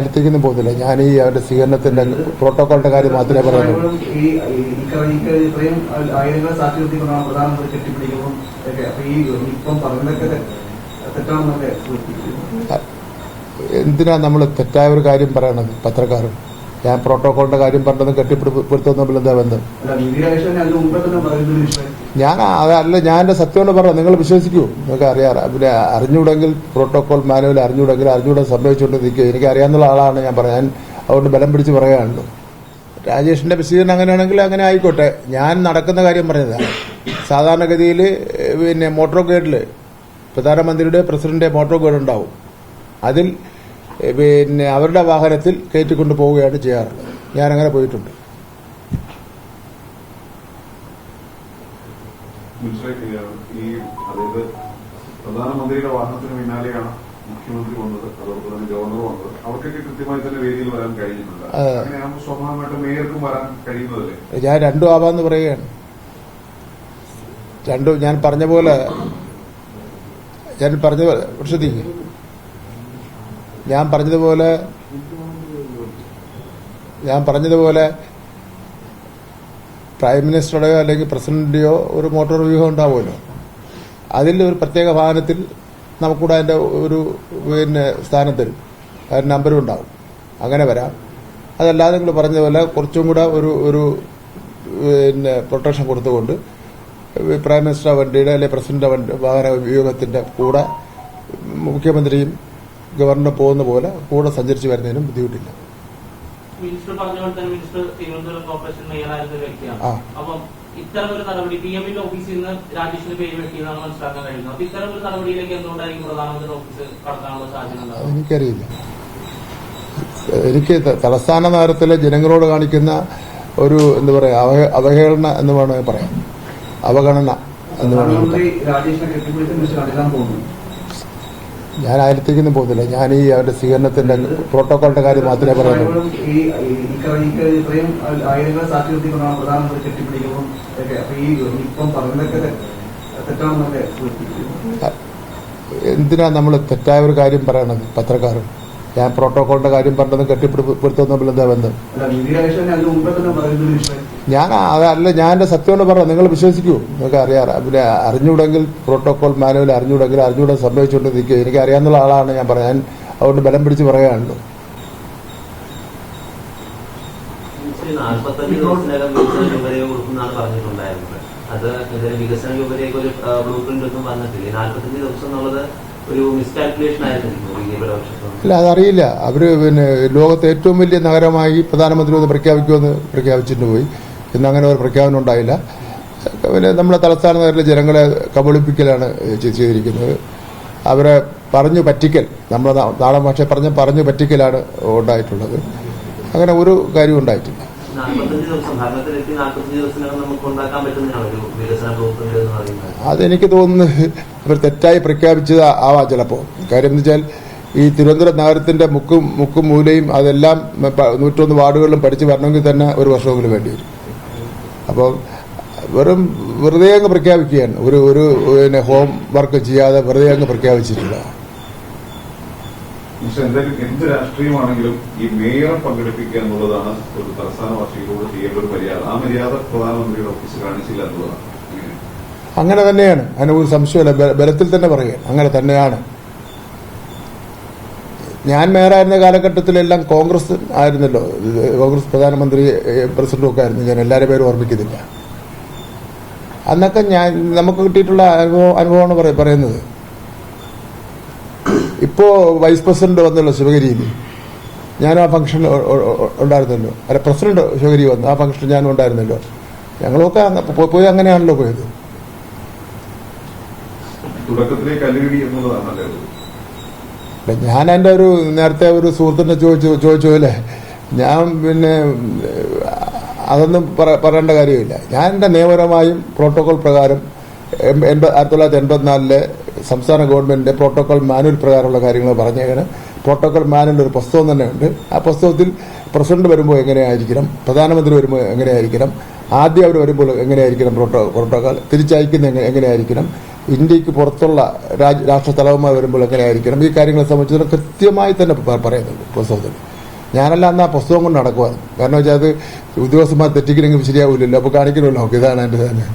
ൊന്നും പോകുന്നില്ല. ഞാൻ ഈ അവരുടെ സ്വീകരണത്തിന്റെ പ്രോട്ടോകോളിന്റെ കാര്യം മാത്രമേ പറയുള്ളൂ. എന്തിനാ നമ്മൾ തെറ്റായ ഒരു കാര്യം പറയണത്? പത്രക്കാരൻ ഞാൻ പ്രോട്ടോകോളിന്റെ കാര്യം പറഞ്ഞത് കെട്ടിപ്പിടുത്തം തമ്മിൽ എന്താ ബന്ധം? ഞാൻ അതല്ല, ഞാൻ എന്റെ സത്യം പറഞ്ഞു. നിങ്ങൾ വിശ്വസിക്കൂ? നിങ്ങൾക്ക് അറിയാം. പിന്നെ അറിഞ്ഞൂടെങ്കിൽ പ്രോട്ടോകോൾ മാനുവൽ അറിഞ്ഞൂടെ സംഭവിച്ചുകൊണ്ടിരിക്കുക. എനിക്ക് അറിയാവുന്ന ആളാണ് ഞാൻ പറയാൻ. അതുകൊണ്ട് ബലം പിടിച്ച് പറയാനുള്ളൂ. രാജേഷിന്റെ വിശദീകരണം അങ്ങനെയാണെങ്കിൽ അങ്ങനെ ആയിക്കോട്ടെ. ഞാൻ നടക്കുന്ന കാര്യം പറഞ്ഞതാണ്. സാധാരണഗതിയിൽ പിന്നെ മോട്ടോർ ഗൈഡിൽ പ്രധാനമന്ത്രിയുടെ പ്രസിഡന്റ് മോട്ടോർ ഗൈഡ് ഉണ്ടാവും. അതിൽ പിന്നെ അവരുടെ വാഹനത്തിൽ കയറ്റിക്കൊണ്ട് പോവുകയാണ് ചെയ്യാറുള്ളത്. ഞാനങ്ങനെ പോയിട്ടുണ്ട്. പ്രധാനമന്ത്രിയുടെ വാഹനത്തിന് പിന്നാലെയാണ് മുഖ്യമന്ത്രി വന്നത്, അതോടൊപ്പം തന്നെ ഗവർണർ വന്നത്. അവർക്കൊക്കെ കൃത്യമായി തന്നെ വേദിയിൽ വരാൻ കഴിഞ്ഞിട്ടുണ്ട്. അങ്ങനെയാകുമ്പോൾ സ്വാഭാവികമായിട്ടും മേയർക്കും വരാൻ കഴിയുന്നതല്ലേ? ഞാൻ രണ്ടും ആവാന്ന് പറയുകയാണ്. രണ്ടും ഞാൻ പറഞ്ഞതുപോലെ പ്രൈം മിനിസ്റ്ററുടെയോ അല്ലെങ്കിൽ പ്രസിഡന്റിന്റെയോ ഒരു മോട്ടോർ വ്യൂഹം ഉണ്ടാവുമല്ലോ. അതിൽ ഒരു പ്രത്യേക വാഹനത്തിൽ നമുക്കൂടെ അതിന്റെ ഒരു പിന്നെ സ്ഥാനത്തിൽ അതിന് നമ്പരും ഉണ്ടാവും. അങ്ങനെ വരാം. അതല്ലാതെ നിങ്ങൾ പറഞ്ഞതുപോലെ കുറച്ചും കൂടെ ഒരു പിന്നെ പ്രൊട്ടക്ഷൻ കൊടുത്തുകൊണ്ട് പ്രൈം മിനിസ്റ്റർ വണ്ടിയുടെ അല്ലെങ്കിൽ പ്രസിഡന്റ് വാഹന വ്യൂഹത്തിന്റെ കൂടെ മുഖ്യമന്ത്രിയും ഗവർണർ പോകുന്ന പോലെ കൂടെ സഞ്ചരിച്ച് വരുന്നതിനും ബുദ്ധിമുട്ടില്ല. മിനിസ്റ്റർ പറഞ്ഞ പോലെ തന്നെ മിനിസ്റ്റർ തിരുവനന്തപുരം കോർപ്പറേഷൻ മേയറായിരുന്ന വ്യക്തിയാണ്. അപ്പം ഇത്തരം ഒരു നടപടി പിഎമ്മിന്റെ ഓഫീസിൽ നിന്ന് രാജേഷിന്റെ പേര് വെട്ടിയെന്നാണ് മനസ്സിലാക്കാൻ കഴിയുന്നത്. അപ്പൊ ഇത്തരം ഒരു നടപടിയിലേക്ക് എന്തുകൊണ്ടായിരിക്കും പ്രധാനമന്ത്രി ഓഫീസ് കടക്കാനുള്ള സാധ്യത? എനിക്കറിയില്ല. എനിക്ക് തലസ്ഥാന നഗരത്തിലെ ജനങ്ങളോട് കാണിക്കുന്ന ഒരു എന്താ പറയാ അവഹേളന എന്ന് വേണമെങ്കിൽ പറയാം, അവഗണന എന്ന് വേണമെങ്കിൽ. ഞാൻ അയലത്തേക്കൊന്നും പോകുന്നില്ല. ഞാൻ ഈ അവരുടെ സ്വീകരണത്തിന്റെ പ്രോട്ടോകോളിന്റെ കാര്യം മാത്രമേ പറയുള്ളൂ. എന്തിനാ നമ്മൾ തെറ്റായ ഒരു കാര്യം പറയണത്? പത്രക്കാരൻ ഞാൻ പ്രോട്ടോകോളിന്റെ കാര്യം പറഞ്ഞത് കെട്ടിപ്പിടുത്തം തമ്മിൽ എന്താ ബന്ധം? ഞാൻ അതല്ല, ഞാൻ എന്റെ സത്യം പറഞ്ഞു. നിങ്ങൾ വിശ്വസിക്കൂ? നിങ്ങൾക്ക് അറിയാം. പിന്നെ അറിഞ്ഞൂടെങ്കിൽ പ്രോട്ടോകോൾ മാനുവൽ അറിഞ്ഞൂടെ സംഭവിച്ചുകൊണ്ടിരിക്കുക. എനിക്ക് അറിയാവുന്ന ആളാണ് ഞാൻ പറയാൻ. അതുകൊണ്ട് ബലം പിടിച്ച് പറയാനുള്ളൂ. അത് വികസന രൂപരേഖ ഒരു ബ്ലൂ പ്രിന്റ് ഒന്നും വന്നിട്ടില്ല. 45 ദിവസം എന്നുള്ളത് ഒരു മിസ്കാൽക്കുലേഷൻ ആയിരുന്നു. അല്ല, അതറിയില്ല. അവര് പിന്നെ ലോകത്തെ ഏറ്റവും വലിയ നഗരമായി പ്രധാനമന്ത്രി ഒന്ന് പ്രഖ്യാപിക്കുമെന്ന് പ്രഖ്യാപിച്ചിട്ട് പോയി. ഇന്ന് അങ്ങനെ ഒരു പ്രഖ്യാപനം ഉണ്ടായില്ല. പിന്നെ നമ്മുടെ തലസ്ഥാന നഗരത്തിലെ ജനങ്ങളെ കബളിപ്പിക്കലാണ് ചെയ്തിരിക്കുന്നത്. അവരെ പറഞ്ഞു പറ്റിക്കൽ, നമ്മുടെ നാടൻ ഭാഷ പറഞ്ഞു പറ്റിക്കലാണ് ഉണ്ടായിട്ടുള്ളത്. അങ്ങനെ ഒരു കാര്യം ഉണ്ടായിട്ടില്ല. അതെനിക്ക് തോന്നുന്നു അവർ തെറ്റായി പ്രഖ്യാപിച്ചത് ആവാം ചിലപ്പോ. കാര്യം എന്ന് വെച്ചാൽ ഈ തിരുവനന്തപുരം നഗരത്തിന്റെ മുക്കും മൂലയും അതെല്ലാം 101 വാർഡുകളിലും പഠിച്ചു വരണമെങ്കിൽ തന്നെ ഒരു വർഷമെങ്കിലും വേണ്ടി വരും. അപ്പോൾ വെറുതെ അങ്ങ് പ്രഖ്യാപിക്കുകയാണ്. ഒരു പിന്നെ ഹോം വർക്ക് ചെയ്യാതെ വെറുതെ അങ്ങ് പ്രഖ്യാപിച്ചിട്ടില്ല. എന്ത് രാഷ്ട്രീയമാണെങ്കിലും ഈ മേയറെ പങ്കെടുപ്പിക്കുക എന്നുള്ളതാണ് ഒരു തലസ്ഥാന വാർഷികയിലൂടെ ചെയ്യേണ്ട ഒരു മര്യാദ. ആ മര്യാദ പ്രധാനമന്ത്രിയുടെ ഓഫീസ് കാണിച്ചില്ല എന്നുള്ളതാണ്. അങ്ങനെ തന്നെയാണ്. അതിന് ഒരു സംശയമല്ല. ബലത്തിൽ തന്നെ പറയുക അങ്ങനെ തന്നെയാണ്. ഞാൻ മേയറായിരുന്ന കാലഘട്ടത്തിലെല്ലാം കോൺഗ്രസ് ആയിരുന്നല്ലോ. കോൺഗ്രസ് പ്രധാനമന്ത്രി പ്രസിഡന്റും ഒക്കെ ആയിരുന്നു. ഞാൻ എല്ലാവരുടെ പേരും ഓർമ്മിക്കുന്നില്ല. അന്നൊക്കെ നമുക്ക് കിട്ടിയിട്ടുള്ള അനുഭവമാണ് പറയുന്നത്. ഇപ്പോ വൈസ് പ്രസിഡന്റ് വന്നല്ലോ ശിവഗിരിയിൽ. ഞാനും ആ ഫംഗ്ഷൻ ഉണ്ടായിരുന്നല്ലോ. അല്ല, പ്രസിഡന്റ് ശിവഗിരി വന്നു. ആ ഫംഗ്ഷൻ ഞാനും ഉണ്ടായിരുന്നല്ലോ. ഞങ്ങളൊക്കെ പോയി അങ്ങനെയാണല്ലോ പോയത്. ഞാൻ എന്റെ നേരത്തെ ഒരു സുഹൃത്തിനെ ചോദിച്ചു പോലെ ഞാൻ പിന്നെ അതൊന്നും പറയേണ്ട കാര്യമില്ല. ഞാൻ എന്റെ നിയമപരമായും പ്രോട്ടോകോൾ പ്രകാരം 1984 സംസ്ഥാന ഗവൺമെന്റിന്റെ പ്രോട്ടോകോൾ മാനുവൽ പ്രകാരമുള്ള കാര്യങ്ങൾ പറഞ്ഞേക്കാണ്. പ്രോട്ടോകോൾ മാനുവൽ ഒരു പുസ്തകം തന്നെ ഉണ്ട്. ആ പുസ്തകത്തിൽ പ്രസിഡന്റ് വരുമ്പോൾ എങ്ങനെയായിരിക്കണം, പ്രധാനമന്ത്രി വരുമ്പോൾ എങ്ങനെയായിരിക്കണം, ആദ്യം അവർ വരുമ്പോൾ എങ്ങനെയായിരിക്കണം പ്രോട്ടോകോൾ, തിരിച്ചയക്കുന്ന എങ്ങനെയായിരിക്കണം, ഇന്ത്യക്ക് പുറത്തുള്ള രാഷ്ട്ര തലവന്മാർ വരുമ്പോൾ എങ്ങനെയായിരിക്കണം ഈ കാര്യങ്ങളെ സംബന്ധിച്ചിടത്തോളം കൃത്യമായി തന്നെ പറയുന്നുണ്ട് പുസ്തകത്തിൽ. ഞാനല്ല അന്ന് ആ പുസ്തകം കൊണ്ട് നടക്കുവാണ്. കാരണം വെച്ചാൽ അത് ഉദ്യോഗസ്ഥന്മാർ തെറ്റിക്കണമെങ്കിൽ ശരിയാവില്ലല്ലോ, അപ്പോൾ കാണിക്കണമല്ലോ ഇതാണ് എൻ്റെ തന്നെ.